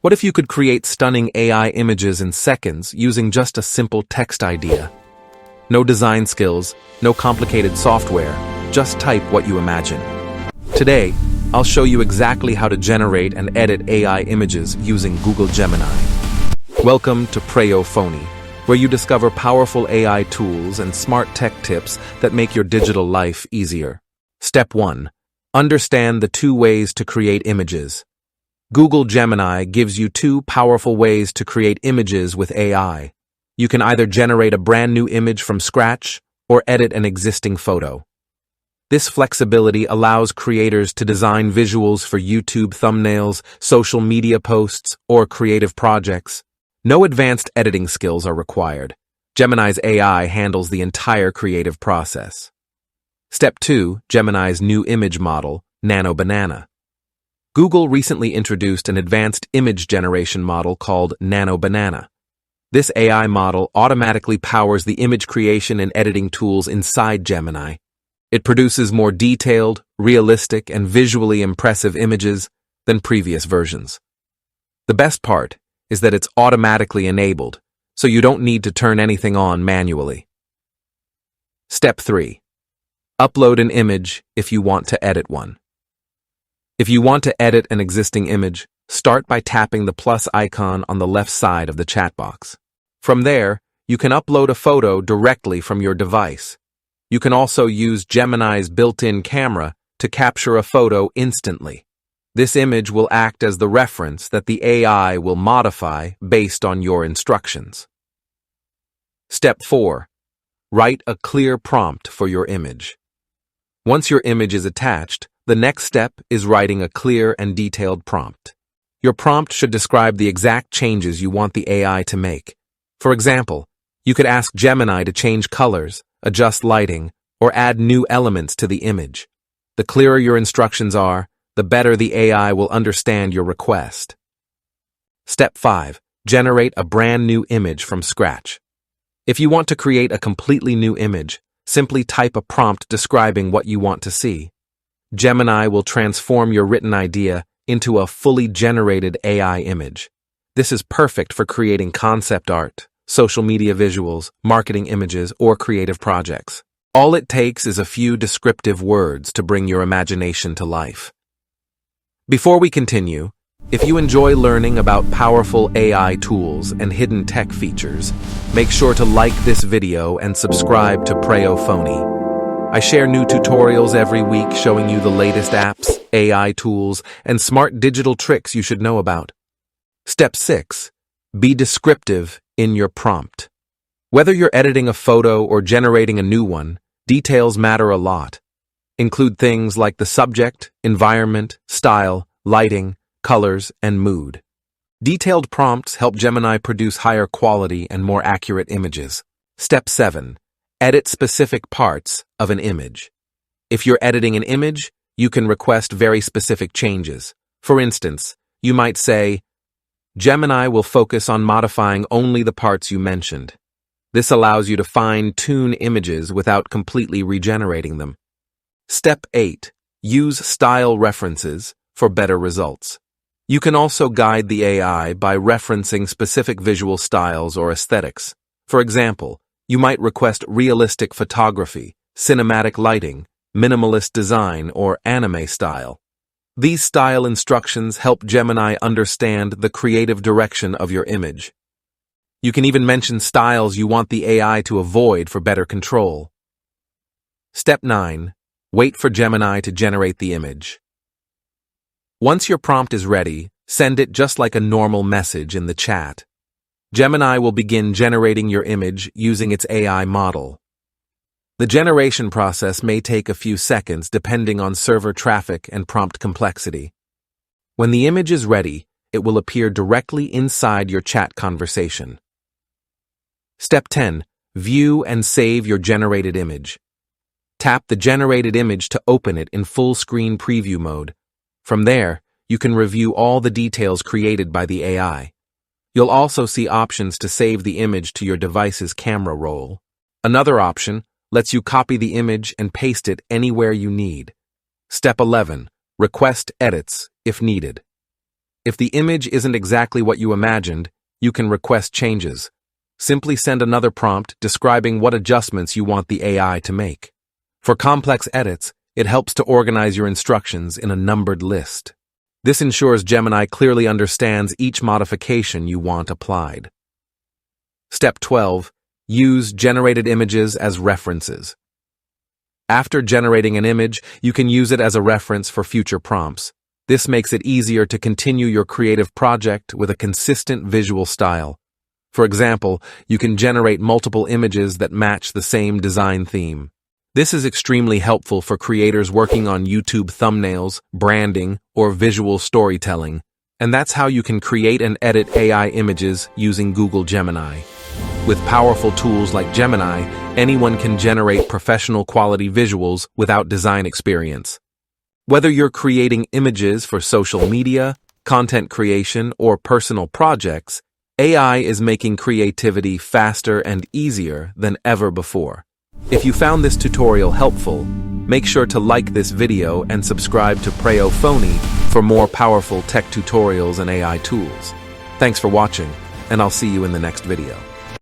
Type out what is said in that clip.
What if you could create stunning AI images in seconds using just a simple text idea? No design skills, no complicated software, just type what you imagine. Today, I'll show you exactly how to generate and edit AI images using Google Gemini. Welcome to Preyo Phonie, where you discover powerful AI tools and smart tech tips that make your digital life easier. Step 1. Understand the 2 ways to create images. Google Gemini gives you 2 powerful ways to create images with AI. You can either generate a brand new image from scratch or edit an existing photo. This flexibility allows creators to design visuals for YouTube thumbnails, social media posts, or creative projects. No advanced editing skills are required. Gemini's AI handles the entire creative process. Step 2. Gemini's new image model, Nano Banana. Google recently introduced an advanced image generation model called Nano Banana. This AI model automatically powers the image creation and editing tools inside Gemini. It produces more detailed, realistic, and visually impressive images than previous versions. The best part is that it's automatically enabled, so you don't need to turn anything on manually. Step 3. Upload an image if you want to edit one. If you want to edit an existing image, start by tapping the plus icon on the left side of the chat box. From there, you can upload a photo directly from your device. You can also use Gemini's built-in camera to capture a photo instantly. This image will act as the reference that the AI will modify based on your instructions. Step 4. Write a clear prompt for your image. Once your image is attached, the next step is writing a clear and detailed prompt. Your prompt should describe the exact changes you want the AI to make. For example, you could ask Gemini to change colors, adjust lighting, or add new elements to the image. The clearer your instructions are, the better the AI will understand your request. Step 5. Generate a brand new image from scratch. If you want to create a completely new image, simply type a prompt describing what you want to see. Gemini will transform your written idea into a fully generated AI image. This is perfect for creating concept art, social media visuals, marketing images, or creative projects. All it takes is a few descriptive words to bring your imagination to life. Before we continue, if you enjoy learning about powerful AI tools and hidden tech features, make sure to like this video and subscribe to Preyo Phonie. I share new tutorials every week showing you the latest apps, AI tools, and smart digital tricks you should know about. Step 6. Be descriptive in your prompt. Whether you're editing a photo or generating a new one, details matter a lot. Include things like the subject, environment, style, lighting, colors, and mood. Detailed prompts help Gemini produce higher quality and more accurate images. Step 7. Edit specific parts of an image. If you're editing an image, you can request very specific changes. For instance, you might say, Gemini will focus on modifying only the parts you mentioned. This allows you to fine-tune images without completely regenerating them. Step 8. Use style references for better results. You can also guide the AI by referencing specific visual styles or aesthetics. For example, you might request realistic photography, cinematic lighting, minimalist design, or anime style. These style instructions help Gemini understand the creative direction of your image. You can even mention styles you want the AI to avoid for better control. Step 9. Wait for Gemini to generate the image. Once your prompt is ready, send it just like a normal message in the chat. Gemini will begin generating your image using its AI model. The generation process may take a few seconds depending on server traffic and prompt complexity. When the image is ready, it will appear directly inside your chat conversation. Step 10. View and save your generated image. Tap the generated image to open it in full screen preview mode. From there, you can review all the details created by the AI. You'll also see options to save the image to your device's camera roll. Another option lets you copy the image and paste it anywhere you need. Step 11. Request edits if needed. If the image isn't exactly what you imagined, you can request changes. Simply send another prompt describing what adjustments you want the AI to make. For complex edits, it helps to organize your instructions in a numbered list. This ensures Gemini clearly understands each modification you want applied. Step 12. Use generated images as references. After generating an image, you can use it as a reference for future prompts. This makes it easier to continue your creative project with a consistent visual style. For example, you can generate multiple images that match the same design theme. This is extremely helpful for creators working on YouTube thumbnails, branding, or visual storytelling. And that's how you can create and edit AI images using Google Gemini. With powerful tools like Gemini, anyone can generate professional quality visuals without design experience. Whether you're creating images for social media, content creation, or personal projects, AI is making creativity faster and easier than ever before. If you found this tutorial helpful, make sure to like this video and subscribe to Preyo Phonie for more powerful tech tutorials and AI tools. Thanks for watching, and I'll see you in the next video.